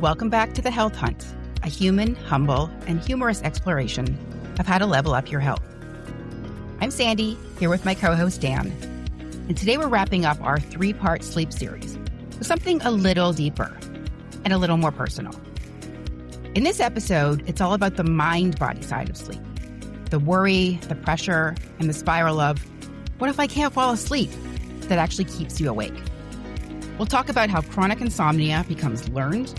Welcome back to The Health Hunt, a human, humble, and humorous exploration of how to level up your health. I'm Sandy, here with my co-host Dan, and today we're wrapping up our 3-part sleep series with something a little deeper and a little more personal. In this episode, it's all about the mind-body side of sleep, the worry, the pressure, and the spiral of, what if I can't fall asleep, that actually keeps you awake. We'll talk about how chronic insomnia becomes learned,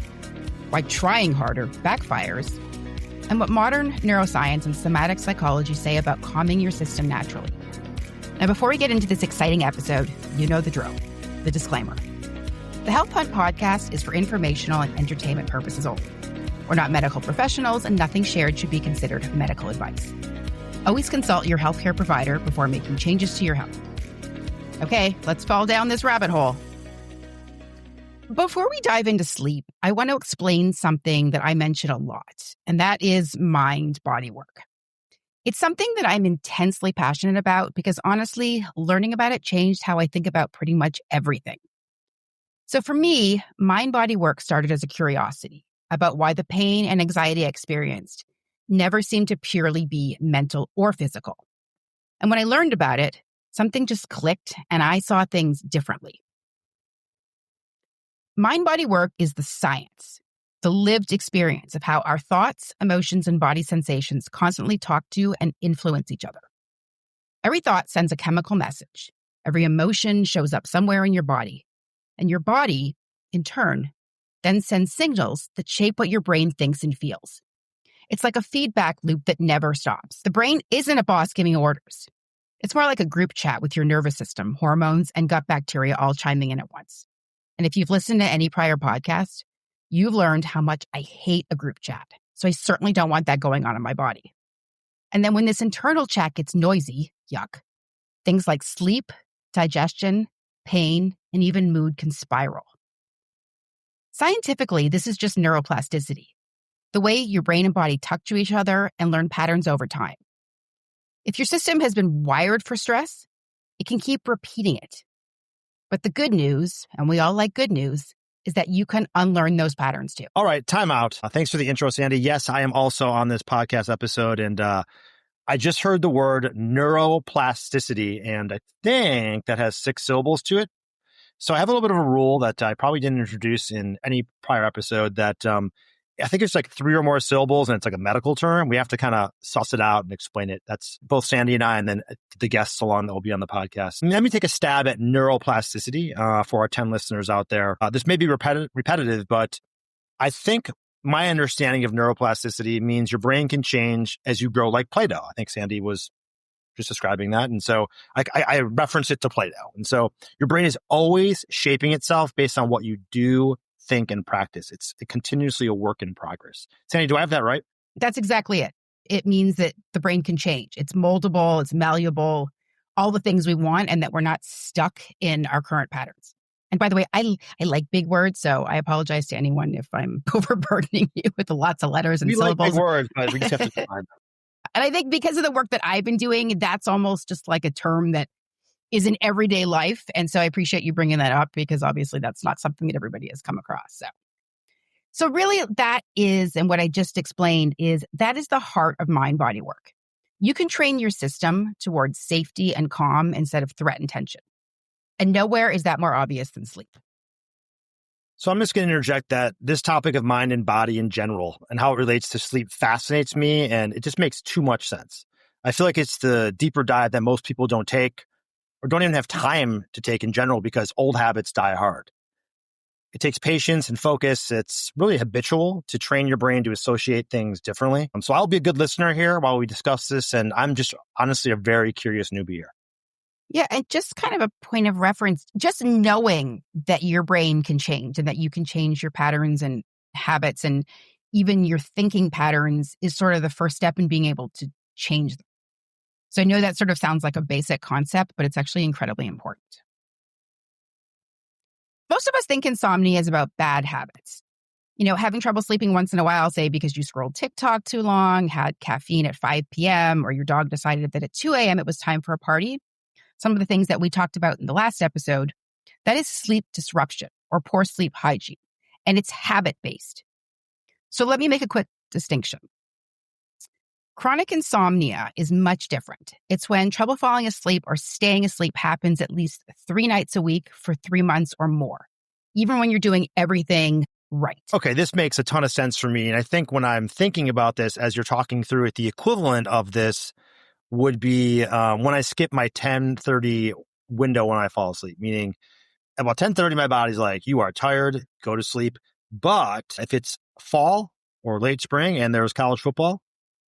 why trying harder backfires, and what modern neuroscience and somatic psychology say about calming your system naturally. Now, before we get into this exciting episode, you know the drill, the disclaimer. The Health Hunt podcast is for informational and entertainment purposes only. We're not medical professionals, and nothing shared should be considered medical advice. Always consult your healthcare provider before making changes to your health. Okay, let's fall down this rabbit hole. Before we dive into sleep, I want to explain something that I mention a lot, and that is mind-body work. It's something that I'm intensely passionate about because honestly, learning about it changed how I think about pretty much everything. So for me, mind-body work started as a curiosity about why the pain and anxiety I experienced never seemed to purely be mental or physical. And when I learned about it, something just clicked and I saw things differently. Mind-body work is the science, the lived experience of how our thoughts, emotions, and body sensations constantly talk to and influence each other. Every thought sends a chemical message. Every emotion shows up somewhere in your body. And your body, in turn, then sends signals that shape what your brain thinks and feels. It's like a feedback loop that never stops. The brain isn't a boss giving orders. It's more like a group chat with your nervous system, hormones, and gut bacteria all chiming in at once. And if you've listened to any prior podcast, you've learned how much I hate a group chat. So I certainly don't want that going on in my body. And then when this internal chat gets noisy, yuck, things like sleep, digestion, pain, and even mood can spiral. Scientifically, this is just neuroplasticity, the way your brain and body tuck to each other and learn patterns over time. If your system has been wired for stress, it can keep repeating it. But the good news, and we all like good news, is that you can unlearn those patterns too. All right, time out. Thanks for the intro, Sandy. Yes, I am also on this podcast episode, and I just heard the word neuroplasticity, and I think that has 6 syllables to it. So I have a little bit of a rule that I probably didn't introduce in any prior episode that I think it's like 3 or more syllables, and it's like a medical term. We have to kind of suss it out and explain it. That's both Sandy and I, and then the guests along that will be on the podcast. And let me take a stab at neuroplasticity for our 10 listeners out there. This may be repetitive, but I think my understanding of neuroplasticity means your brain can change as you grow, like Play-Doh. I think Sandy was just describing that. And so I reference it to Play-Doh. And so your brain is always shaping itself based on what you do, think, and practice. It's continuously a work in progress. Sandy, do I have that right? That's exactly it. It means that the brain can change. It's moldable, it's malleable, all the things we want, and that we're not stuck in our current patterns. And by the way, I like big words, so I apologize to anyone if I'm overburdening you with lots of letters and syllables. We like big words, but we just have to define them. And I think because of the work that I've been doing, that's almost just like a term that is in everyday life. And so I appreciate you bringing that up because obviously that's not something that everybody has come across. So really that is, and what I just explained is, that is the heart of mind-body work. You can train your system towards safety and calm instead of threat and tension. And nowhere is that more obvious than sleep. So I'm just going to interject that this topic of mind and body in general and how it relates to sleep fascinates me, and it just makes too much sense. I feel like it's the deeper dive that most people don't take or don't even have time to take in general because old habits die hard. It takes patience and focus. It's really habitual to train your brain to associate things differently. So I'll be a good listener here while we discuss this, and I'm just honestly a very curious newbie here. Yeah, and just kind of a point of reference, just knowing that your brain can change and that you can change your patterns and habits and even your thinking patterns is sort of the first step in being able to change them. So I know that sort of sounds like a basic concept, but it's actually incredibly important. Most of us think insomnia is about bad habits. You know, having trouble sleeping once in a while, say because you scrolled TikTok too long, had caffeine at 5 p.m., or your dog decided that at 2 a.m. it was time for a party. Some of the things that we talked about in the last episode, that is sleep disruption or poor sleep hygiene. And it's habit-based. So let me make a quick distinction. Chronic insomnia is much different. It's when trouble falling asleep or staying asleep happens at least 3 nights a week for 3 months or more, even when you're doing everything right. Okay, this makes a ton of sense for me. And I think when I'm thinking about this as you're talking through it, the equivalent of this would be when I skip my 10:30 window when I fall asleep, meaning about 10:30, my body's like, you are tired, go to sleep. But if it's fall or late spring and there's college football,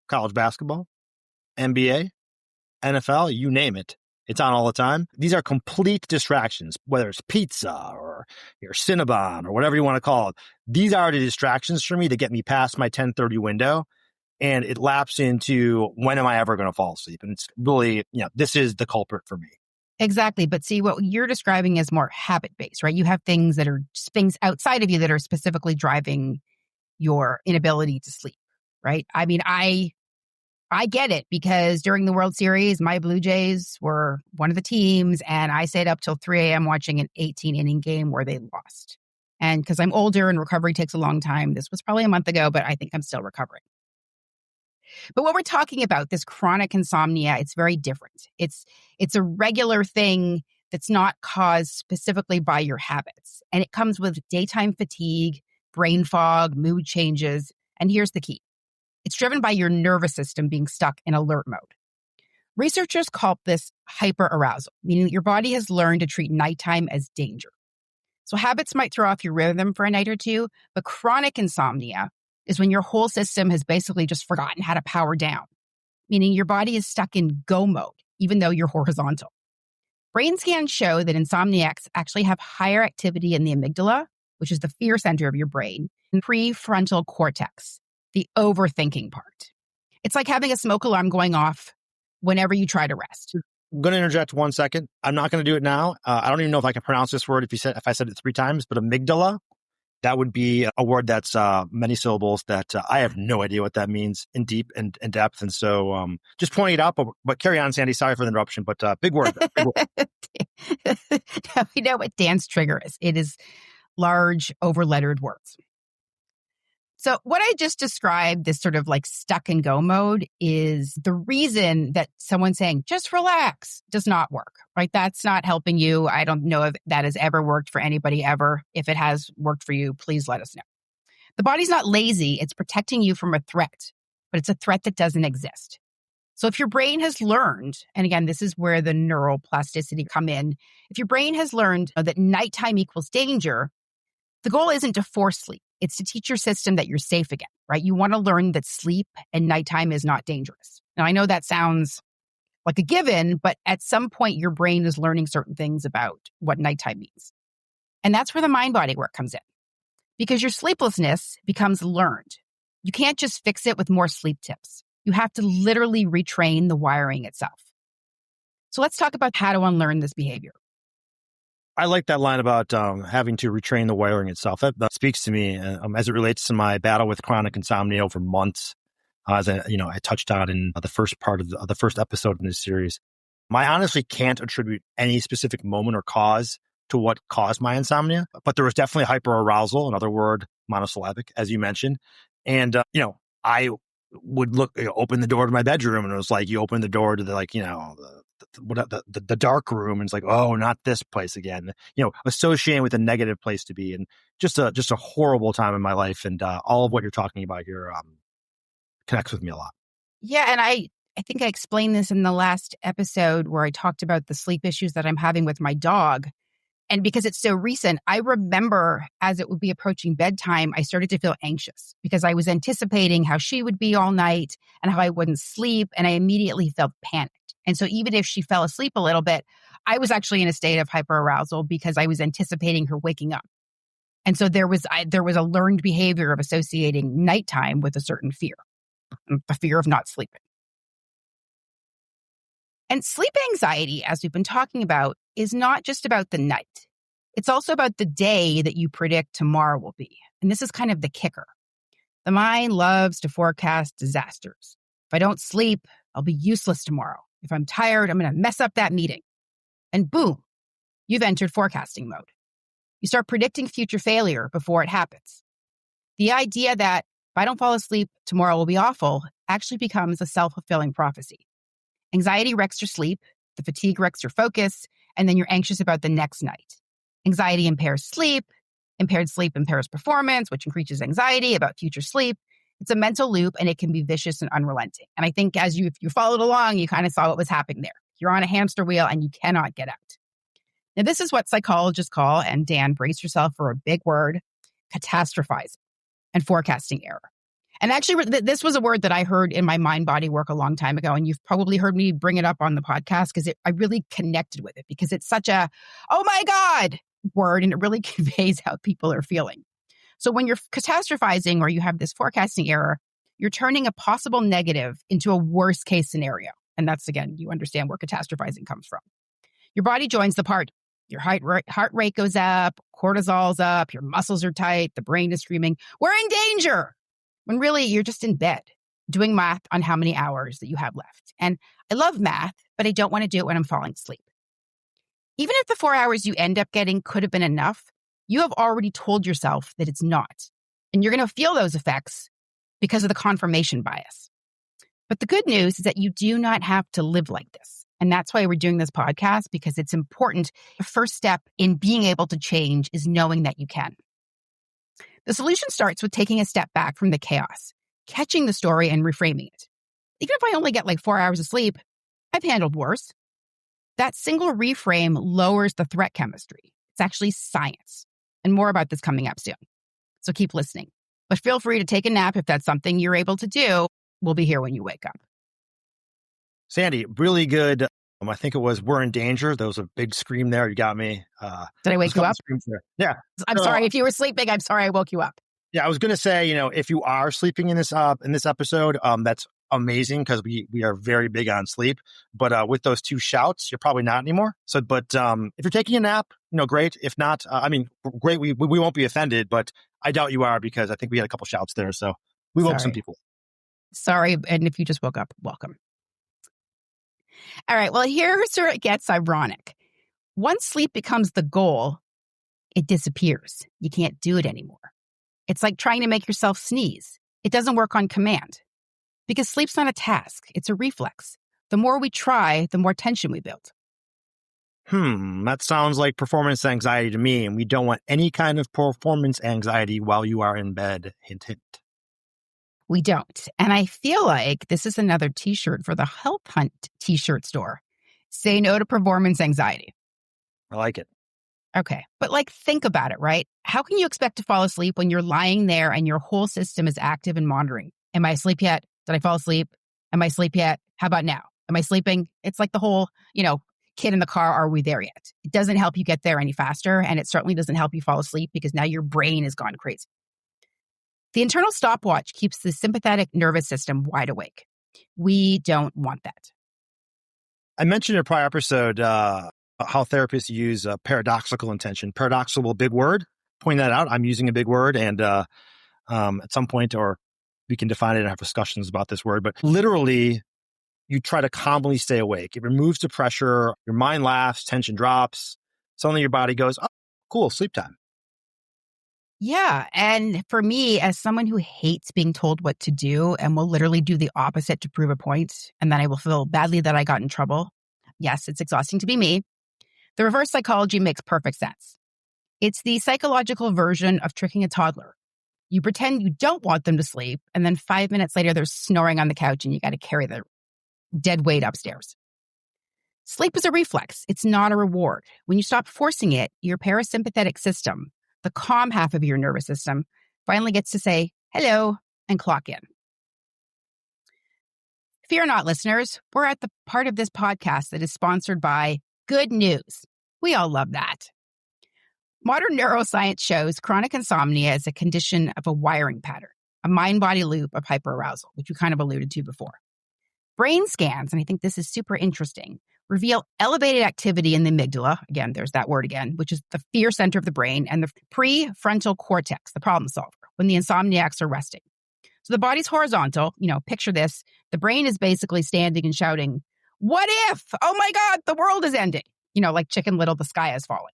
college basketball, NBA, NFL, you name it, it's on all the time. These are complete distractions, whether it's pizza or your Cinnabon or whatever you want to call it. These are the distractions for me to get me past my 10:30 window. And it laps into when am I ever going to fall asleep? And it's really, this is the culprit for me. Exactly. But see, what you're describing is more habit-based, right? You have things that are things outside of you that are specifically driving your inability to sleep, right? I mean, I get it because during the World Series, my Blue Jays were one of the teams, and I stayed up till 3 a.m. watching an 18-inning game where they lost. And because I'm older and recovery takes a long time, this was probably a month ago, but I think I'm still recovering. But what we're talking about, this chronic insomnia, it's very different. It's a regular thing that's not caused specifically by your habits. And it comes with daytime fatigue, brain fog, mood changes. And here's the key. It's driven by your nervous system being stuck in alert mode. Researchers call this hyperarousal, meaning that your body has learned to treat nighttime as danger. So habits might throw off your rhythm for a night or two, but chronic insomnia is when your whole system has basically just forgotten how to power down, meaning your body is stuck in go mode, even though you're horizontal. Brain scans show that insomniacs actually have higher activity in the amygdala, which is the fear center of your brain, and prefrontal cortex, the overthinking part. It's like having a smoke alarm going off whenever you try to rest. I'm going to interject 1 second. I'm not going to do it now. I don't even know if I can pronounce this word if I said it 3 times, but amygdala, that would be a word that's many syllables that I have no idea what that means in deep and in depth. And so just pointing it out, but carry on, Sandy. Sorry for the interruption, but big word. Big word. Now we know what Dan's trigger is. It is large, overlettered words. So what I just described, this sort of like stuck and go mode, is the reason that someone saying, just relax, does not work, right? That's not helping you. I don't know if that has ever worked for anybody ever. If it has worked for you, please let us know. The body's not lazy. It's protecting you from a threat, but it's a threat that doesn't exist. So if your brain has learned, and again, this is where the neuroplasticity come in. If your brain has learned that nighttime equals danger, the goal isn't to force sleep. It's to teach your system that you're safe again, right? You want to learn that sleep and nighttime is not dangerous. Now, I know that sounds like a given, but at some point, your brain is learning certain things about what nighttime means. And that's where the mind-body work comes in. Because your sleeplessness becomes learned. You can't just fix it with more sleep tips. You have to literally retrain the wiring itself. So let's talk about how to unlearn this behavior. I like that line about having to retrain the wiring itself. That speaks to me as it relates to my battle with chronic insomnia over months. As I touched on in the first part of the first episode in this series. I honestly can't attribute any specific moment or cause to what caused my insomnia, but there was definitely hyperarousal, another word, monosyllabic, as you mentioned. And I would open the door to my bedroom, and it was like you open the door to the dark room, and it's like, oh, not this place again. Associating with a negative place to be, and just a horrible time in my life. And all of what you're talking about here connects with me a lot. Yeah, and I think I explained this in the last episode where I talked about the sleep issues that I'm having with my dog. And because it's so recent, I remember as it would be approaching bedtime, I started to feel anxious because I was anticipating how she would be all night and how I wouldn't sleep. And I immediately felt panicked. And so even if she fell asleep a little bit, I was actually in a state of hyperarousal because I was anticipating her waking up. And so there was a learned behavior of associating nighttime with a certain fear, the fear of not sleeping. And sleep anxiety, as we've been talking about, is not just about the night. It's also about the day that you predict tomorrow will be. And this is kind of the kicker. The mind loves to forecast disasters. If I don't sleep, I'll be useless tomorrow. If I'm tired, I'm going to mess up that meeting. And boom, you've entered forecasting mode. You start predicting future failure before it happens. The idea that I don't fall asleep, tomorrow will be awful, actually becomes a self-fulfilling prophecy. Anxiety wrecks your sleep, the fatigue wrecks your focus, and then you're anxious about the next night. Anxiety impairs sleep, impaired sleep impairs performance, which increases anxiety about future sleep. It's a mental loop, and it can be vicious and unrelenting. And I think if you followed along, you kind of saw what was happening there. You're on a hamster wheel and you cannot get out. Now, this is what psychologists call, and Dan, brace yourself for a big word, catastrophizing and forecasting error. And actually, this was a word that I heard in my mind-body work a long time ago, and you've probably heard me bring it up on the podcast because I really connected with it because it's such a, oh my God, word, and it really conveys how people are feeling. So when you're catastrophizing or you have this forecasting error, you're turning a possible negative into a worst-case scenario. And that's, again, you understand where catastrophizing comes from. Your body joins the party. Your heart rate goes up, cortisol's up, your muscles are tight, the brain is screaming, we're in danger! When really you're just in bed doing math on how many hours that you have left. And I love math, but I don't want to do it when I'm falling asleep. Even if the 4 hours you end up getting could have been enough, you have already told yourself that it's not. And you're going to feel those effects because of the confirmation bias. But the good news is that you do not have to live like this. And that's why we're doing this podcast, because it's important. The first step in being able to change is knowing that you can. The solution starts with taking a step back from the chaos, catching the story and reframing it. Even if I only get like 4 hours of sleep, I've handled worse. That single reframe lowers the threat chemistry. It's actually science. And more about this coming up soon. So keep listening. But feel free to take a nap if that's something you're able to do. We'll be here when you wake up. Sandy, really good. I think it was "We're in Danger." There was a big scream there. You got me. Did I wake you up? Yeah. I'm sorry. If you were sleeping, I'm sorry I woke you up. Yeah, I was going to say, if you are sleeping in this episode, that's amazing because we are very big on sleep. But with those two shouts, you're probably not anymore. So, but if you're taking a nap, great. If not, great. We won't be offended, but I doubt you are because I think we had a couple shouts there. So we woke some people. Sorry. And if you just woke up, welcome. All right. Well, here's where it gets ironic. Once sleep becomes the goal, it disappears. You can't do it anymore. It's like trying to make yourself sneeze. It doesn't work on command because sleep's not a task. It's a reflex. The more we try, the more tension we build. That sounds like performance anxiety to me, and we don't want any kind of performance anxiety while you are in bed. Hint, hint. We don't. And I feel like this is another t-shirt for the Health Hunt t-shirt store. Say no to performance anxiety. I like it. Okay. But think about it, right? How can you expect to fall asleep when you're lying there and your whole system is active and monitoring? Am I asleep yet? Did I fall asleep? Am I asleep yet? How about now? Am I sleeping? It's like the whole, kid in the car, are we there yet? It doesn't help you get there any faster. And it certainly doesn't help you fall asleep because now your brain has gone crazy. The internal stopwatch keeps the sympathetic nervous system wide awake. We don't want that. I mentioned in a prior episode how therapists use paradoxical intention. Paradoxical, big word. Point that out. I'm using a big word. And at some point, or we can define it and have discussions about this word. But literally, you try to calmly stay awake. It removes the pressure. Your mind laughs. Tension drops. Suddenly your body goes, oh, cool, sleep time. Yeah. And for me, as someone who hates being told what to do and will literally do the opposite to prove a point, and then I will feel badly that I got in trouble. Yes, it's exhausting to be me. The reverse psychology makes perfect sense. It's the psychological version of tricking a toddler. You pretend you don't want them to sleep, and then 5 minutes later, they're snoring on the couch and you got to carry their dead weight upstairs. Sleep is a reflex. It's not a reward. When you stop forcing it, your parasympathetic system, the calm half of your nervous system, finally gets to say, hello, and clock in. Fear not, listeners. We're at the part of this podcast that is sponsored by good news. We all love that. Modern neuroscience shows chronic insomnia is a condition of a wiring pattern, a mind-body loop of hyperarousal, which we kind of alluded to before. Brain scans, and I think this is super interesting, reveal elevated activity in the amygdala, again, there's that word again, which is the fear center of the brain, and the prefrontal cortex, the problem solver, when the insomniacs are resting. So the body's horizontal, picture this. The brain is basically standing and shouting, what if? Oh my God, the world is ending. Like Chicken Little, the sky is falling.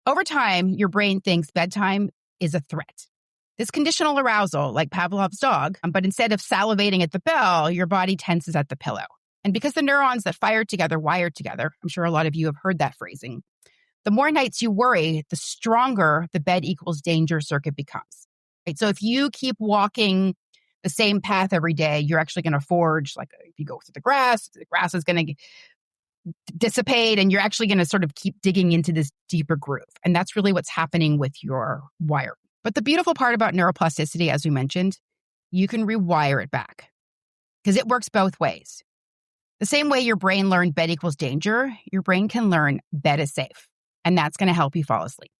Over time, your brain thinks bedtime is a threat. This conditional arousal, like Pavlov's dog, but instead of salivating at the bell, your body tenses at the pillow. And because the neurons that fire together wire together, I'm sure a lot of you have heard that phrasing, the more nights you worry, the stronger the bed equals danger circuit becomes. Right? So if you keep walking the same path every day, you're actually going to forge, like if you go through the grass is going to dissipate and you're actually going to sort of keep digging into this deeper groove. And that's really what's happening with your wire. But the beautiful part about neuroplasticity, as we mentioned, you can rewire it back because it works both ways. The same way your brain learned bed equals danger, your brain can learn bed is safe. And that's going to help you fall asleep.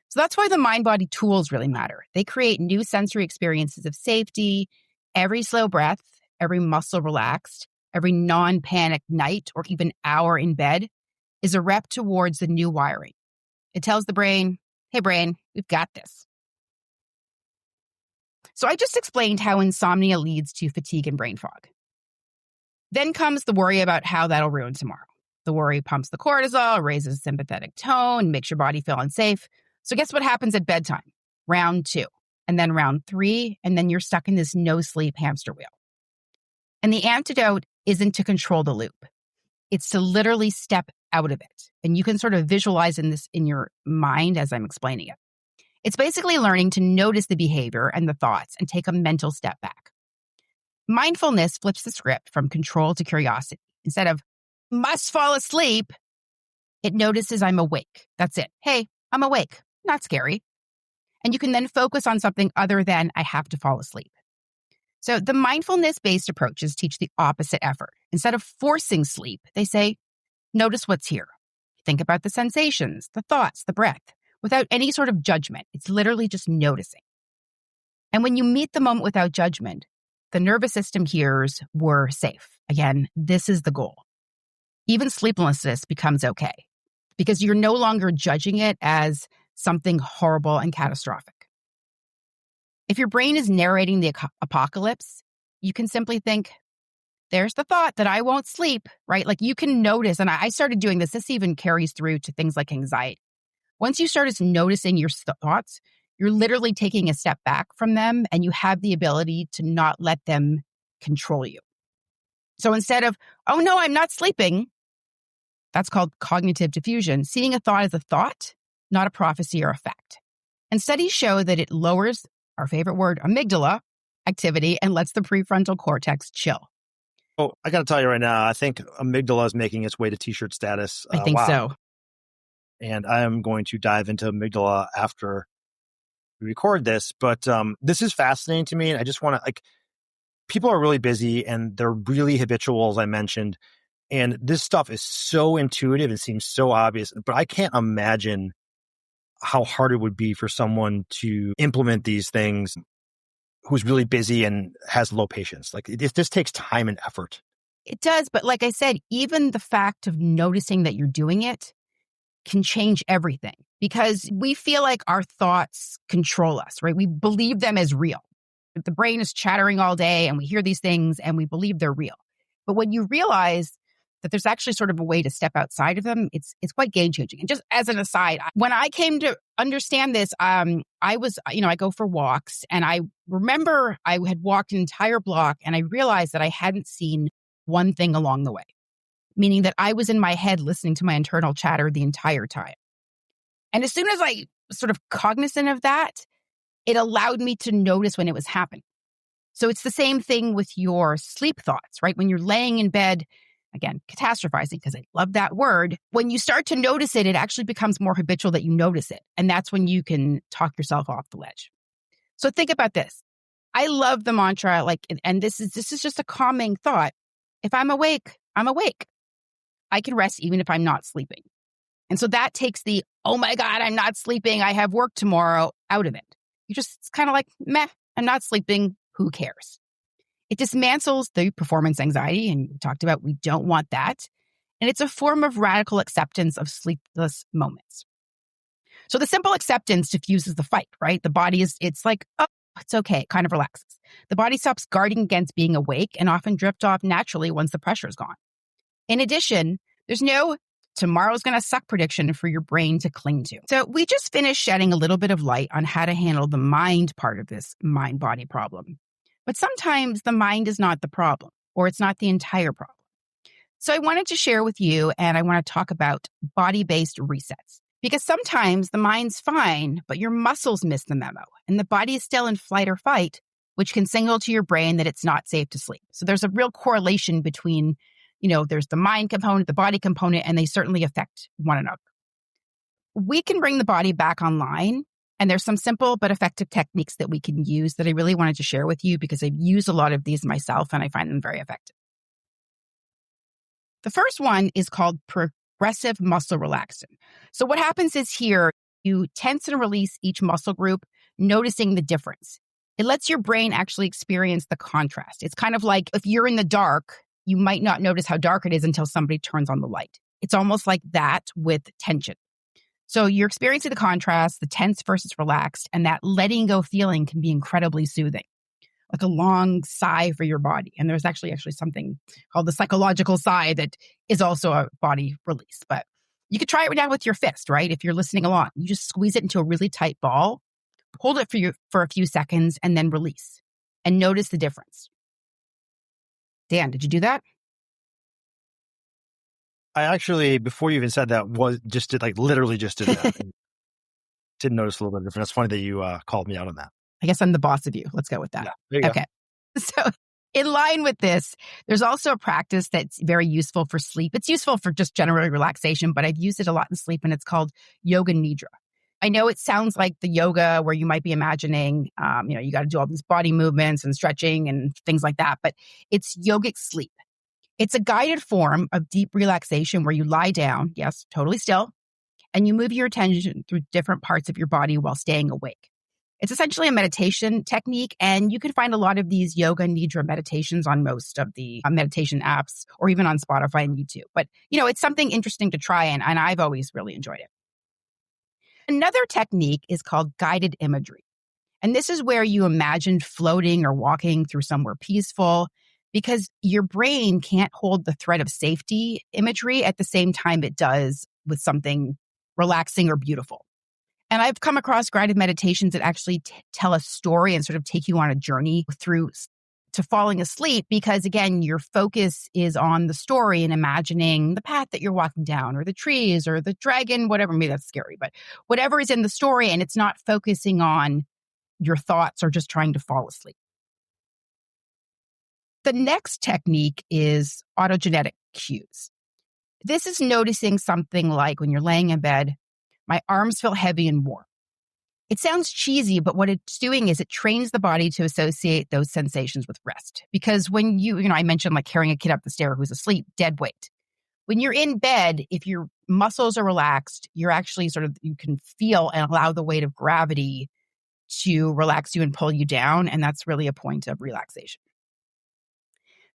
So that's why the mind-body tools really matter. They create new sensory experiences of safety, every slow breath, every muscle relaxed, every non-panic night or even hour in bed is a rep towards the new wiring. It tells the brain, hey brain, we've got this. So I just explained how insomnia leads to fatigue and brain fog. Then comes the worry about how that'll ruin tomorrow. The worry pumps the cortisol, raises sympathetic tone, makes your body feel unsafe. So guess what happens at bedtime? Round 2, and then round 3, and then you're stuck in this no-sleep hamster wheel. And the antidote isn't to control the loop. It's to literally step out of it. And you can sort of visualize in your mind as I'm explaining it. It's basically learning to notice the behavior and the thoughts and take a mental step back. Mindfulness flips the script from control to curiosity. Instead of must fall asleep, it notices I'm awake. That's it. Hey, I'm awake. Not scary. And you can then focus on something other than I have to fall asleep. So the mindfulness-based approaches teach the opposite effort. Instead of forcing sleep, they say, notice what's here. Think about the sensations, the thoughts, the breath, without any sort of judgment. It's literally just noticing. And when you meet the moment without judgment, the nervous system hears we're safe. Again, this is the goal. Even sleeplessness becomes okay because you're no longer judging it as something horrible and catastrophic. If your brain is narrating the apocalypse, you can simply think, there's the thought that I won't sleep, right? Like you can notice, and I started doing this. This even carries through to things like anxiety. Once you start noticing your thoughts, you're literally taking a step back from them and you have the ability to not let them control you. So instead of, oh no, I'm not sleeping, that's called cognitive diffusion, seeing a thought as a thought, not a prophecy or a fact. And studies show that it lowers our favorite word, amygdala activity, and lets the prefrontal cortex chill. Oh, I got to tell you right now, I think amygdala is making its way to t-shirt status. I think so. And I am going to dive into amygdala after we record this. But this is fascinating to me. And I just want to, people are really busy and they're really habitual, as I mentioned. And this stuff is so intuitive and seems so obvious. But I can't imagine how hard it would be for someone to implement these things who's really busy and has low patience. This takes time and effort. It does. But like I said, even the fact of noticing that you're doing it can change everything because we feel like our thoughts control us, right? We believe them as real. The brain is chattering all day and we hear these things and we believe they're real. But when you realize that there's actually sort of a way to step outside of them, it's quite game-changing. And just as an aside, when I came to understand this, I go for walks, and I remember I had walked an entire block, and I realized that I hadn't seen one thing along the way, meaning that I was in my head listening to my internal chatter the entire time. And as soon as I was sort of cognizant of that, it allowed me to notice when it was happening. So it's the same thing with your sleep thoughts, right? When you're laying in bed, again, catastrophizing, because I love that word. When you start to notice it, it actually becomes more habitual that you notice it. And that's when you can talk yourself off the ledge. So think about this. I love the mantra, and this is just a calming thought. If I'm awake, I'm awake. I can rest even if I'm not sleeping. And so that takes the, oh my God, I'm not sleeping, I have work tomorrow, out of it. It's kind of like, meh, I'm not sleeping, who cares? It dismantles the performance anxiety, and we talked about we don't want that. And it's a form of radical acceptance of sleepless moments. So the simple acceptance diffuses the fight, right? The body it's like, oh, it's okay. It kind of relaxes. The body stops guarding against being awake and often drift off naturally once the pressure is gone. In addition, there's no tomorrow's going to suck prediction for your brain to cling to. So we just finished shedding a little bit of light on how to handle the mind part of this mind-body problem. But sometimes the mind is not the problem, or it's not the entire problem. So I wanted to share with you, and I want to talk about body-based resets. Because sometimes the mind's fine, but your muscles miss the memo, and the body is still in flight or fight, which can signal to your brain that it's not safe to sleep. So there's a real correlation between, there's the mind component, the body component, and they certainly affect one another. We can bring the body back online, and there's some simple but effective techniques that we can use that I really wanted to share with you because I've used a lot of these myself, and I find them very effective. The first one is called progressive muscle relaxation. So what happens is here, you tense and release each muscle group, noticing the difference. It lets your brain actually experience the contrast. It's kind of like if you're in the dark, you might not notice how dark it is until somebody turns on the light. It's almost like that with tension. So you're experiencing the contrast, the tense versus relaxed, and that letting go feeling can be incredibly soothing. Like a long sigh for your body. And there's actually something called the psychological sigh that is also a body release. But you could try it now with your fist, right? If you're listening along, you just squeeze it into a really tight ball, hold it for a few seconds, and then release. And notice the difference. Dan, did you do that? I actually, before you even said that, literally just did that. Didn't notice a little bit different. It's funny that you called me out on that. I guess I'm the boss of you. Let's go with that. Yeah, there you okay. Go. So in line with this, there's also a practice that's very useful for sleep. It's useful for just general relaxation, but I've used it a lot in sleep, and it's called yoga nidra. I know it sounds like the yoga where you might be imagining, you got to do all these body movements and stretching and things like that, but it's yogic sleep. It's a guided form of deep relaxation where you lie down, yes, totally still, and you move your attention through different parts of your body while staying awake. It's essentially a meditation technique, and you can find a lot of these yoga nidra meditations on most of the meditation apps or even on Spotify and YouTube. But, it's something interesting to try, and I've always really enjoyed it. Another technique is called guided imagery. And this is where you imagine floating or walking through somewhere peaceful because your brain can't hold the threat of safety imagery at the same time it does with something relaxing or beautiful. And I've come across guided meditations that actually tell a story and sort of take you on a journey through to falling asleep because, again, your focus is on the story and imagining the path that you're walking down or the trees or the dragon, whatever. Maybe that's scary, but whatever is in the story, and it's not focusing on your thoughts or just trying to fall asleep. The next technique is autogenetic cues. This is noticing something like when you're laying in bed, my arms feel heavy and warm. It sounds cheesy, but what it's doing is it trains the body to associate those sensations with rest. Because when I mentioned like carrying a kid up the stair who's asleep, dead weight. When you're in bed, if your muscles are relaxed, you're actually you can feel and allow the weight of gravity to relax you and pull you down. And that's really a point of relaxation.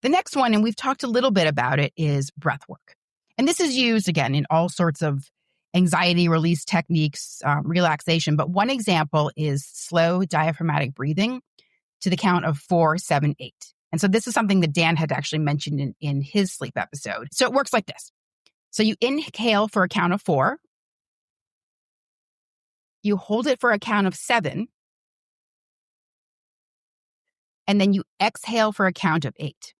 The next one, and we've talked a little bit about it, is breath work. And this is used, again, in all sorts of anxiety release techniques, relaxation. But one example is slow diaphragmatic breathing to the count of 4, 7, 8. And so this is something that Dan had actually mentioned in his sleep episode. So it works like this. So you inhale for a count of 4. You hold it for a count of 7. And then you exhale for a count of 8.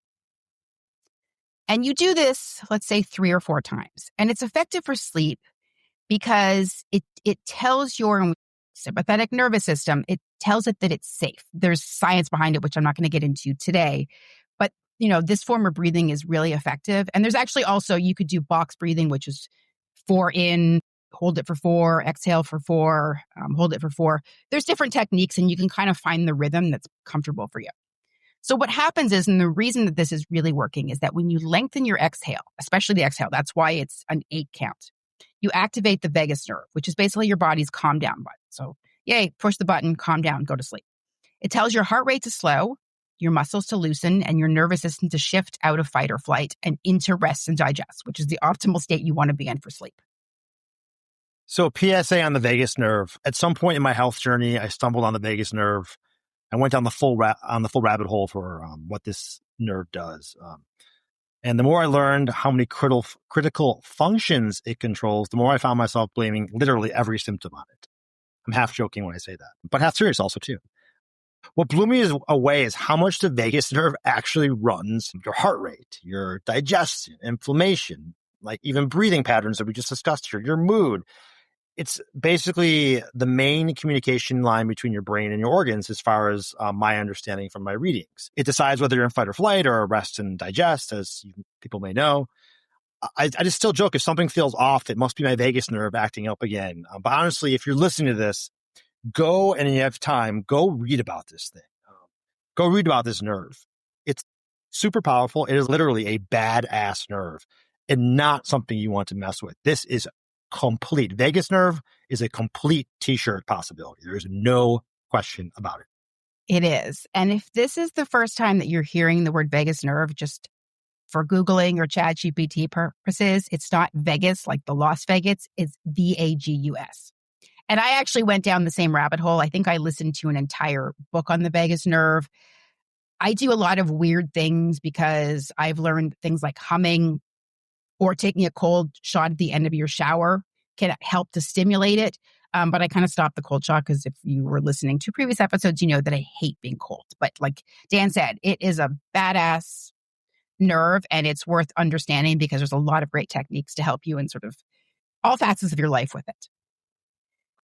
And you do this, let's say 3 or 4 times. And it's effective for sleep because it tells your sympathetic nervous system, it tells it that it's safe. There's science behind it, which I'm not going to get into today. But, this form of breathing is really effective. And there's actually also, you could do box breathing, which is 4 in, hold it for 4, exhale for 4, hold it for 4. There's different techniques, and you can kind of find the rhythm that's comfortable for you. So what happens is, and the reason that this is really working is that when you lengthen your exhale, especially the exhale, that's why it's an 8 count. You activate the vagus nerve, which is basically your body's calm down button. So, yay, push the button, calm down, go to sleep. It tells your heart rate to slow, your muscles to loosen, and your nervous system to shift out of fight or flight and into rest and digest, which is the optimal state you want to be in for sleep. So PSA on the vagus nerve. At some point in my health journey, I stumbled on the vagus nerve. I went down the full rabbit hole for what this nerve does. And the more I learned how many critical functions it controls, the more I found myself blaming literally every symptom on it. I'm half joking when I say that, but half serious also too. What blew me away is how much the vagus nerve actually runs your heart rate, your digestion, inflammation, like even breathing patterns that we just discussed here, your mood. It's basically the main communication line between your brain and your organs as far as my understanding from my readings. It decides whether you're in fight or flight or rest and digest, as people may know. I just still joke, if something feels off, it must be my vagus nerve acting up again. But honestly, if you're listening to this, go and you have time, go read about this thing. Go read about this nerve. It's super powerful. It is literally a badass nerve and not something you want to mess with. This is complete. Vagus nerve is a complete t-shirt possibility. There is no question about it. It is. And if this is the first time that you're hearing the word vagus nerve, just for Googling or ChatGPT purposes, it's not Vegas like the Las Vegas, it's VAGUS. And I actually went down the same rabbit hole. I think I listened to an entire book on the vagus nerve. I do a lot of weird things because I've learned things like humming or taking a cold shot at the end of your shower can help to stimulate it. But I kind of stopped the cold shot because if you were listening to previous episodes, you know that I hate being cold. But like Dan said, it is a badass nerve and it's worth understanding because there's a lot of great techniques to help you in sort of all facets of your life with it.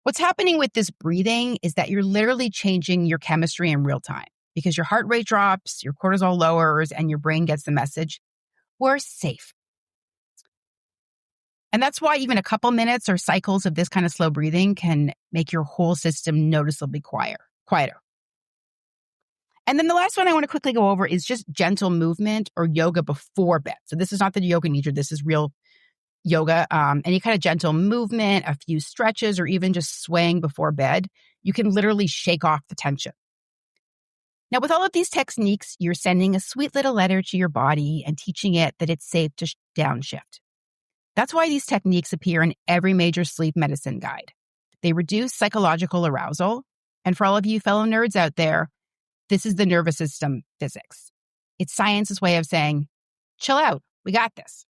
What's happening with this breathing is that you're literally changing your chemistry in real time because your heart rate drops, your cortisol lowers, and your brain gets the message, we're safe. And that's why even a couple minutes or cycles of this kind of slow breathing can make your whole system noticeably quieter. And then the last one I want to quickly go over is just gentle movement or yoga before bed. So this is not the yoga nidra, this is real yoga. Any kind of gentle movement, a few stretches, or even just swaying before bed, you can literally shake off the tension. Now, with all of these techniques, you're sending a sweet little letter to your body and teaching it that it's safe to downshift. That's why these techniques appear in every major sleep medicine guide. They reduce psychological arousal. And for all of you fellow nerds out there, this is the nervous system physics. It's science's way of saying, chill out, we got this.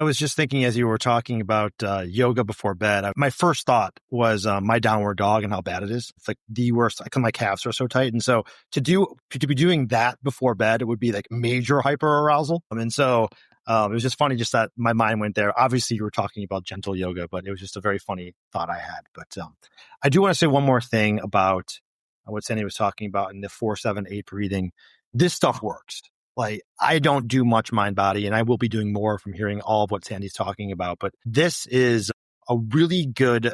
I was just thinking as you were talking about yoga before bed, my first thought was my downward dog and how bad it is. It's like the worst. My calves are so tight. And so to be doing that before bed, it would be like major hyperarousal. And so it was just funny just that my mind went there. Obviously, you were talking about gentle yoga, but it was just a very funny thought I had. But I do want to say one more thing about what Sandy was talking about in the 4-7-8 breathing. This stuff works. Like, I don't do much mind body, and I will be doing more from hearing all of what Sandy's talking about. But this is a really good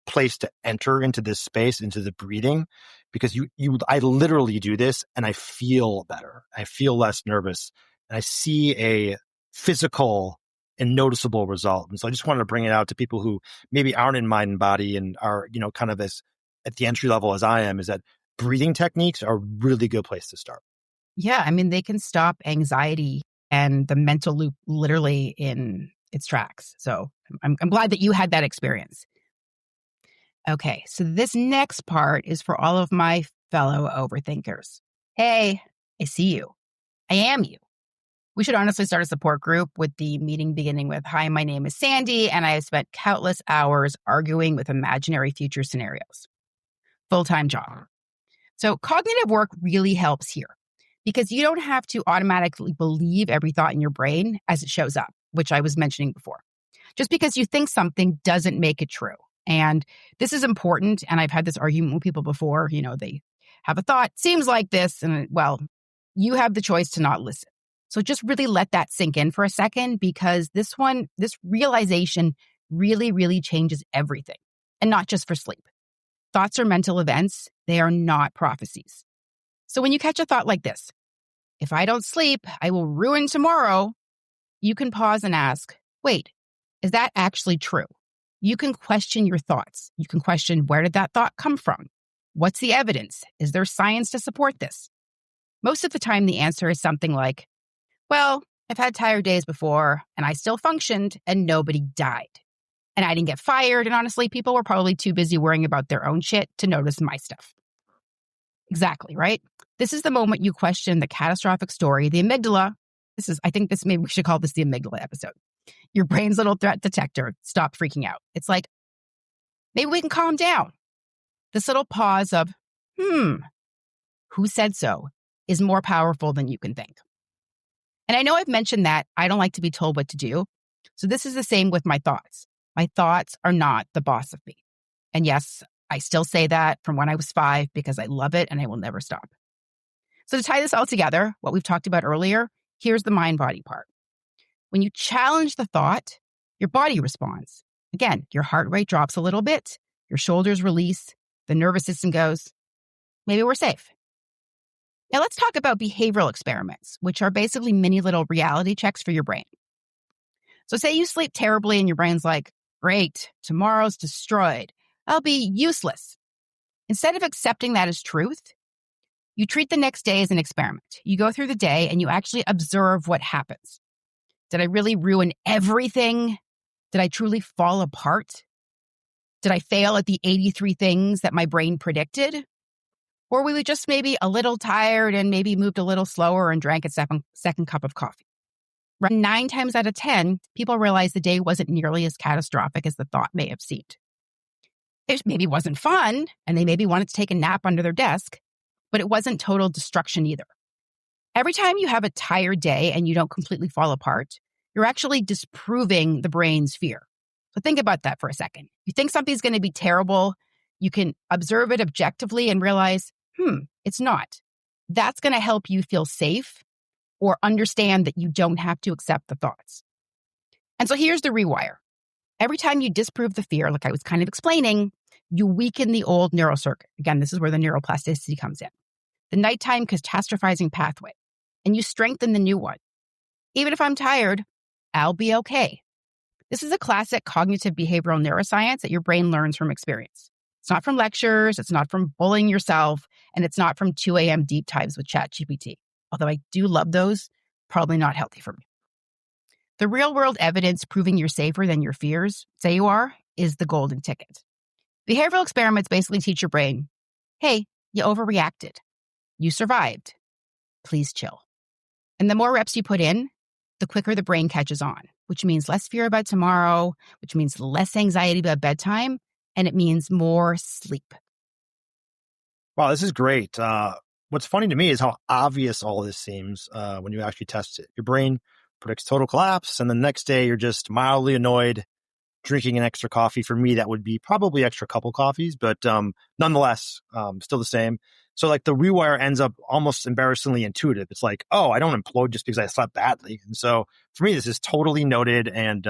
place to enter into this space, into the breathing, because I literally do this and I feel better. I feel less nervous and I see a physical and noticeable result. And so I just wanted to bring it out to people who maybe aren't in mind and body and are, kind of this at the entry level as I am, is that breathing techniques are a really good place to start. Yeah, I mean, they can stop anxiety and the mental loop literally in its tracks. So I'm glad that you had that experience. Okay, so this next part is for all of my fellow overthinkers. Hey, I see you. I am you. We should honestly start a support group with the meeting beginning with, hi, my name is Sandy, and I have spent countless hours arguing with imaginary future scenarios. Full-time job. So cognitive work really helps here because you don't have to automatically believe every thought in your brain as it shows up, which I was mentioning before. Just because you think something doesn't make it true. And this is important. And I've had this argument with people before. They have a thought, seems like this, and well, you have the choice to not listen. So just really let that sink in for a second, because this realization really, really changes everything. And not just for sleep. Thoughts are mental events. They are not prophecies. So when you catch a thought like this, if I don't sleep, I will ruin tomorrow, you can pause and ask, wait, is that actually true? You can question your thoughts. You can question, where did that thought come from? What's the evidence? Is there science to support this? Most of the time, the answer is something like, well, I've had tired days before, and I still functioned, and nobody died. And I didn't get fired, and honestly, people were probably too busy worrying about their own shit to notice my stuff. Exactly, right? This is the moment you question the catastrophic story, the amygdala, Maybe we should call this the amygdala episode. Your brain's little threat detector. Stop freaking out. It's like, maybe we can calm down. This little pause of, who said so, is more powerful than you can think. And I know I've mentioned that I don't like to be told what to do. So this is the same with my thoughts. My thoughts are not the boss of me. And yes, I still say that from when I was 5 because I love it and I will never stop. So to tie this all together, what we've talked about earlier, here's the mind-body part. When you challenge the thought, your body responds. Again, your heart rate drops a little bit, your shoulders release, the nervous system goes, maybe we're safe. Now let's talk about behavioral experiments, which are basically mini little reality checks for your brain. So say you sleep terribly and your brain's like, great, tomorrow's destroyed. I'll be useless. Instead of accepting that as truth, you treat the next day as an experiment. You go through the day and you actually observe what happens. Did I really ruin everything? Did I truly fall apart? Did I fail at the 83 things that my brain predicted? Or were we just maybe a little tired and maybe moved a little slower and drank a second cup of coffee? 9 times out of 10, people realize the day wasn't nearly as catastrophic as the thought may have seemed. It maybe wasn't fun, and they maybe wanted to take a nap under their desk, but it wasn't total destruction either. Every time you have a tired day and you don't completely fall apart, you're actually disproving the brain's fear. So think about that for a second. You think something's going to be terrible, you can observe it objectively and realize, it's not. That's going to help you feel safe or understand that you don't have to accept the thoughts. And so here's the rewire. Every time you disprove the fear, like I was kind of explaining, you weaken the old neural circuit. Again, this is where the neuroplasticity comes in. The nighttime catastrophizing pathway. And you strengthen the new one. Even if I'm tired, I'll be okay. This is a classic cognitive behavioral neuroscience that your brain learns from experience. It's not from lectures, it's not from bullying yourself, and it's not from 2 a.m. deep dives with ChatGPT. Although I do love those, probably not healthy for me. The real-world evidence proving you're safer than your fears say you are is the golden ticket. Behavioral experiments basically teach your brain, hey, you overreacted. You survived. Please chill. And the more reps you put in, the quicker the brain catches on, which means less fear about tomorrow, which means less anxiety about bedtime, and it means more sleep. Wow, this is great. What's funny to me is how obvious all this seems when you actually test it. Your brain predicts total collapse, and the next day you're just mildly annoyed, drinking an extra coffee. For me, that would be probably extra couple coffees, but nonetheless, still the same. So like the rewire ends up almost embarrassingly intuitive. It's like, oh, I don't implode just because I slept badly. And so for me, this is totally noted and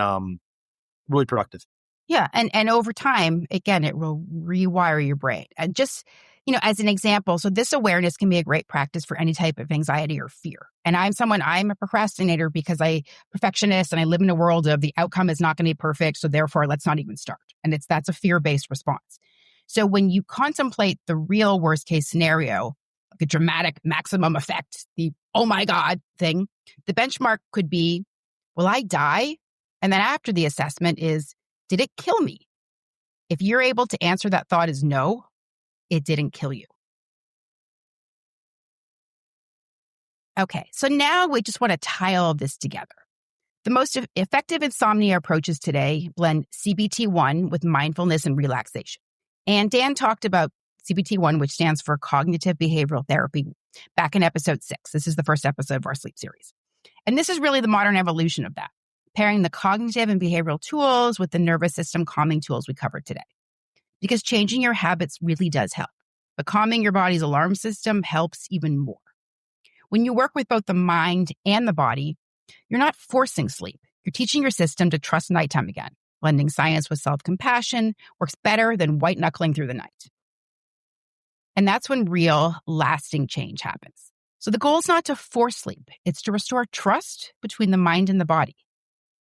really productive. Yeah. And over time, again, it will rewire your brain. And just, as an example, so this awareness can be a great practice for any type of anxiety or fear. And I'm a procrastinator because I'm perfectionist and I live in a world of the outcome is not going to be perfect. So therefore, let's not even start. And that's a fear-based response. So when you contemplate the real worst case scenario, like a dramatic maximum effect, the oh my God thing, the benchmark could be, will I die? And then after the assessment is, did it kill me? If you're able to answer that thought as no, it didn't kill you. Okay, so now we just want to tie all of this together. The most effective insomnia approaches today blend CBT-1 with mindfulness and relaxation. And Dan talked about CBT-1, which stands for Cognitive Behavioral Therapy, back in episode 6. This is the first episode of our sleep series. And this is really the modern evolution of that, pairing the cognitive and behavioral tools with the nervous system calming tools we covered today. Because changing your habits really does help. But calming your body's alarm system helps even more. When you work with both the mind and the body, you're not forcing sleep. You're teaching your system to trust nighttime again. Blending science with self-compassion works better than white-knuckling through the night. And that's when real, lasting change happens. So the goal is not to force sleep. It's to restore trust between the mind and the body.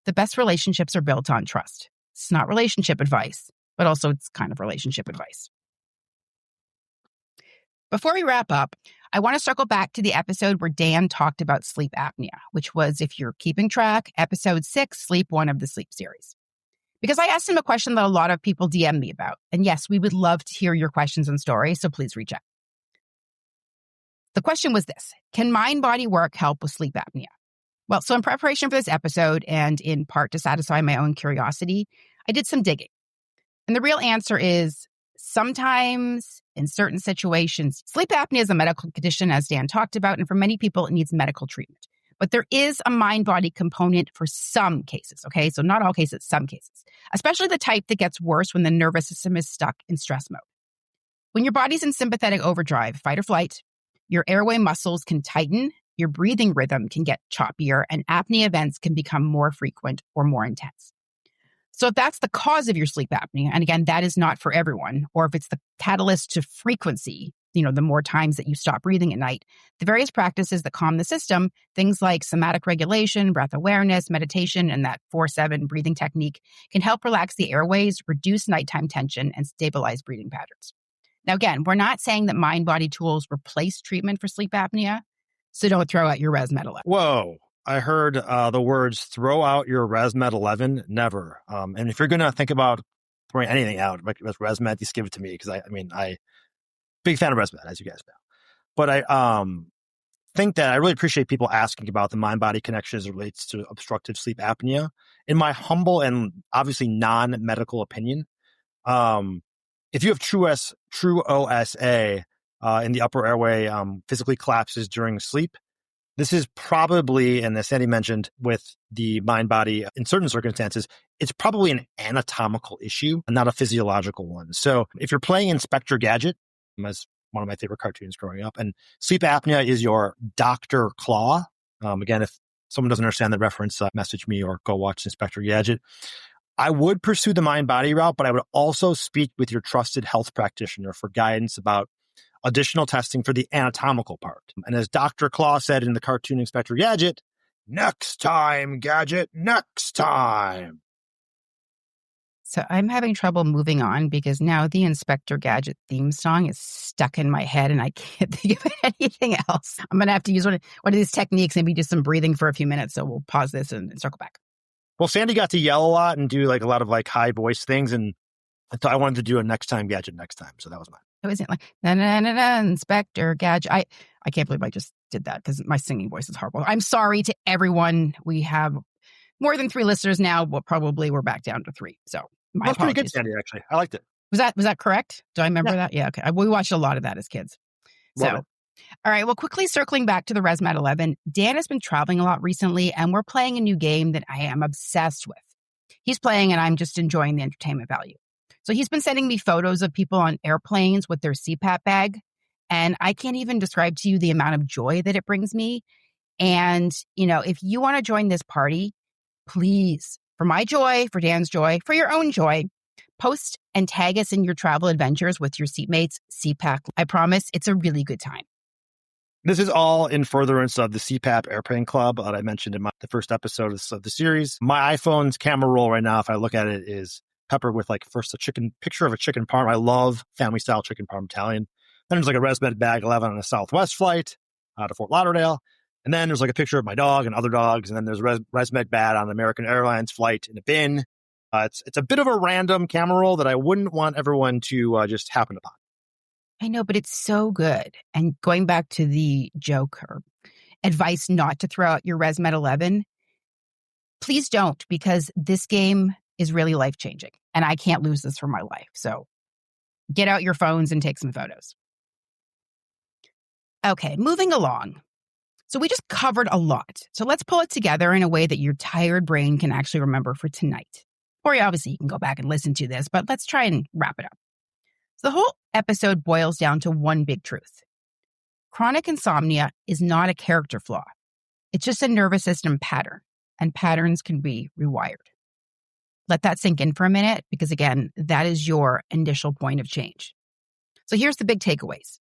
The best relationships are built on trust. It's not relationship advice, but also it's kind of relationship advice. Before we wrap up, I want to circle back to the episode where Dan talked about sleep apnea, which was, if you're keeping track, episode 6, Sleep 1 of the sleep series. Because I asked him a question that a lot of people DM me about. And yes, we would love to hear your questions and stories, so please reach out. The question was this: can mind-body work help with sleep apnea? Well, so in preparation for this episode, and in part to satisfy my own curiosity, I did some digging. And the real answer is sometimes in certain situations, sleep apnea is a medical condition, as Dan talked about, and for many people, it needs medical treatment. But there is a mind-body component for some cases, okay? So not all cases, some cases, especially the type that gets worse when the nervous system is stuck in stress mode. When your body's in sympathetic overdrive, fight or flight, your airway muscles can tighten, your breathing rhythm can get choppier, and apnea events can become more frequent or more intense. So if that's the cause of your sleep apnea, and again, that is not for everyone, or if it's the catalyst to frequency, the more times that you stop breathing at night, the various practices that calm the system, things like somatic regulation, breath awareness, meditation, and that 4-7 breathing technique can help relax the airways, reduce nighttime tension, and stabilize breathing patterns. Now, again, we're not saying that mind-body tools replace treatment for sleep apnea, so don't throw out your ResMed-11. Whoa. I heard the words throw out your ResMed-11, never. And if you're going to think about throwing anything out, like ResMed, just give it to me because I big fan of ResMed, as you guys know. But I think that I really appreciate people asking about the mind-body connection as it relates to obstructive sleep apnea. In my humble and obviously non-medical opinion, if you have true OSA in the upper airway physically collapses during sleep, this is probably, and as Sandy mentioned, with the mind-body, in certain circumstances, it's probably an anatomical issue and not a physiological one. So if you're playing Inspector Gadget, as one of my favorite cartoons growing up, and sleep apnea is your Dr. Claw. Again, if someone doesn't understand the reference, message me or go watch Inspector Gadget. I would pursue the mind-body route, but I would also speak with your trusted health practitioner for guidance about additional testing for the anatomical part. And as Dr. Claw said in the cartoon Inspector Gadget, next time, Gadget, next time. So I'm having trouble moving on because now the Inspector Gadget theme song is stuck in my head and I can't think of anything else. I'm going to have to use one of these techniques, maybe do some breathing for a few minutes. So we'll pause this and circle back. Well, Sandy got to yell a lot and do like a lot of like high voice things. And I wanted to do a next time Gadget next time. So that was mine. It wasn't like, na na na na, Inspector Gadget. I can't believe I just did that because my singing voice is horrible. I'm sorry to everyone. We have more than 3 listeners now, but probably we're back down to 3. So my That's apologies. pretty good, Sandy, actually. I liked it. Was that correct? Do I remember that? Yeah, okay. We watched a lot of that as kids. Love So, it. All right. Well, quickly circling back to the ResMed-11, Dan has been traveling a lot recently, and we're playing a new game that I am obsessed with. He's playing, and I'm just enjoying the entertainment value. So he's been sending me photos of people on airplanes with their CPAP bag, and I can't even describe to you the amount of joy that it brings me. And, if you want to join this party, please, for my joy, for Dan's joy, for your own joy, post and tag us in your travel adventures with your seatmates CPAP. I promise it's a really good time. This is all in furtherance of the CPAP Airplane Club that I mentioned in the first episode of the series. My iPhone's camera roll right now, if I look at it, is peppered with like first picture of a chicken parm. I love family style chicken parm Italian. Then there's like a ResMed bag 11 on a Southwest flight to Fort Lauderdale. And then there's like a picture of my dog and other dogs. And then there's ResMed bag on an American Airlines flight in a bin. It's a bit of a random camera roll that I wouldn't want everyone to just happen upon. I know, but it's so good. And going back to the joke or advice not to throw out your ResMed-11, please don't, because this game is really life-changing. And I can't lose this for my life. So get out your phones and take some photos. Okay, moving along. So we just covered a lot. So let's pull it together in a way that your tired brain can actually remember for tonight. Or obviously you can go back and listen to this, but let's try and wrap it up. So the whole episode boils down to one big truth. Chronic insomnia is not a character flaw. It's just a nervous system pattern, and patterns can be rewired. Let that sink in for a minute, because again, that is your initial point of change. So here's the big takeaways.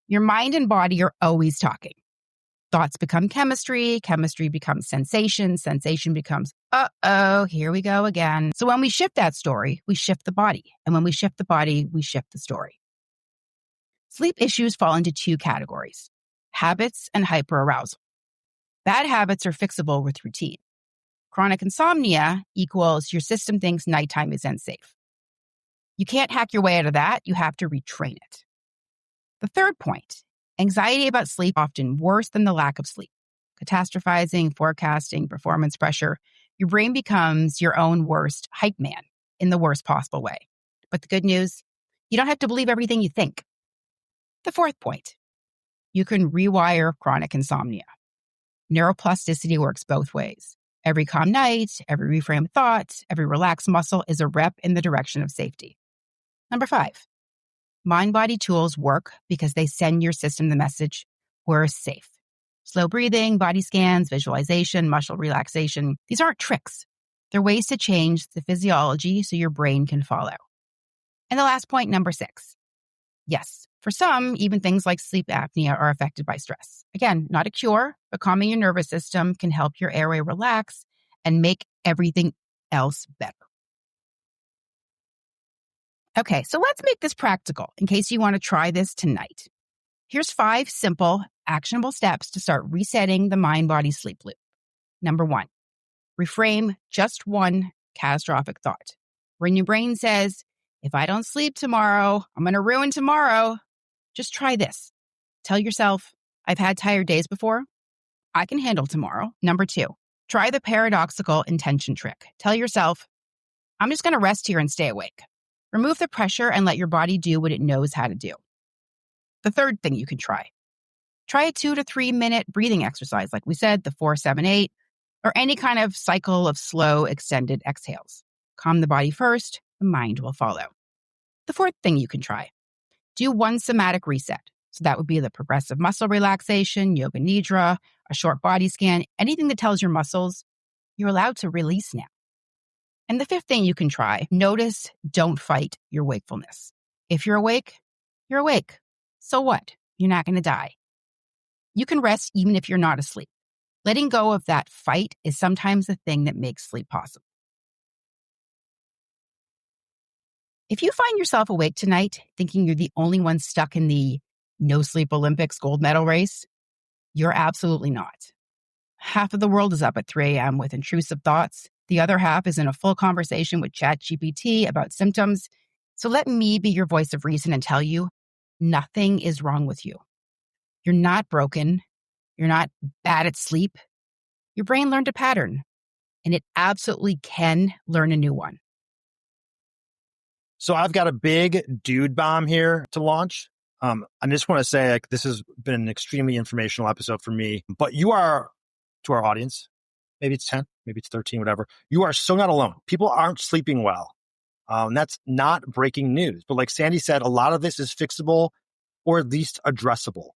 Your mind and body are always talking. Thoughts become chemistry, chemistry becomes sensation, sensation becomes, here we go again. So when we shift that story, we shift the body. And when we shift the body, we shift the story. Sleep issues fall into 2 categories, habits and hyperarousal. Bad habits are fixable with routine. Chronic insomnia equals your system thinks nighttime is unsafe. You can't hack your way out of that. You have to retrain it. The third point, anxiety about sleep often worse than the lack of sleep. catastrophizing, forecasting, performance pressure, your brain becomes your own worst hype man in the worst possible way. But the good news, you don't have to believe everything you think. The fourth point, you can rewire chronic insomnia. Neuroplasticity works both ways. Every calm night, every reframed thought, every relaxed muscle is a rep in the direction of safety. Number 5, mind-body tools work because they send your system the message, we're safe. Slow breathing, body scans, visualization, muscle relaxation, these aren't tricks. They're ways to change the physiology so your brain can follow. And the last point, number 6. Yes, for some, even things like sleep apnea are affected by stress. Again, not a cure, but calming your nervous system can help your airway relax and make everything else better. Okay, so let's make this practical in case you want to try this tonight. Here's 5 simple, actionable steps to start resetting the mind-body sleep loop. Number 1, reframe just one catastrophic thought. When your brain says, if I don't sleep tomorrow, I'm going to ruin tomorrow. Just try this. Tell yourself, I've had tired days before. I can handle tomorrow. Number 2, try the paradoxical intention trick. Tell yourself, I'm just going to rest here and stay awake. Remove the pressure and let your body do what it knows how to do. The third thing you can try a 2 to 3 minute breathing exercise, like we said, the 4-7-8, or any kind of cycle of slow, extended exhales. Calm the body first, the mind will follow. The fourth thing you can try, do one somatic reset. So that would be the progressive muscle relaxation, yoga nidra, a short body scan, anything that tells your muscles you're allowed to release now. And the fifth thing you can try, notice, don't fight your wakefulness. If you're awake, you're awake. So what? You're not going to die. You can rest even if you're not asleep. Letting go of that fight is sometimes the thing that makes sleep possible. If you find yourself awake tonight thinking you're the only one stuck in the no sleep Olympics gold medal race, you're absolutely not. Half of the world is up at 3 a.m. with intrusive thoughts. The other half is in a full conversation with ChatGPT about symptoms. So let me be your voice of reason and tell you, nothing is wrong with you. You're not broken. You're not bad at sleep. Your brain learned a pattern, and it absolutely can learn a new one. So I've got a big dude bomb here to launch. I just want to say, like, this has been an extremely informational episode for me, but you are, to our audience, maybe it's 10, maybe it's 13, whatever. You are so not alone. People aren't sleeping well. That's not breaking news. But like Sandy said, a lot of this is fixable or at least addressable.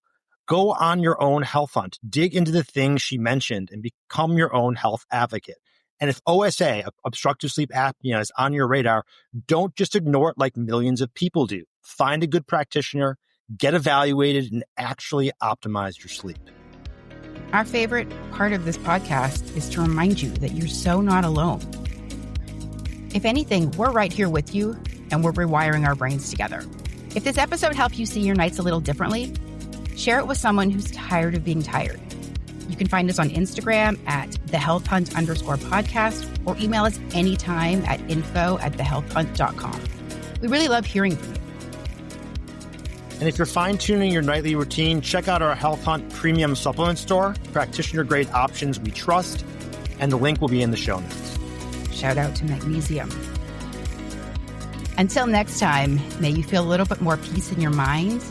Go on your own health hunt. Dig into the things she mentioned and become your own health advocate. And if OSA, obstructive sleep apnea, is on your radar, don't just ignore it like millions of people do. Find a good practitioner, get evaluated, and actually optimize your sleep. Our favorite part of this podcast is to remind you that you're so not alone. If anything, we're right here with you, and we're rewiring our brains together. If this episode helped you see your nights a little differently, share it with someone who's tired of being tired. You can find us on Instagram at thehealthhunt_podcast or email us anytime at info@thehealthhunt.com. We really love hearing from you. And if you're fine-tuning your nightly routine, check out our Health Hunt premium supplement store, practitioner-grade options we trust, and the link will be in the show notes. Shout out to magnesium. Until next time, may you feel a little bit more peace in your mind,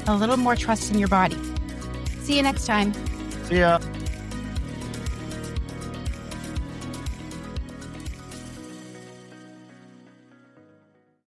a little more trust in your body. See you next time. See ya.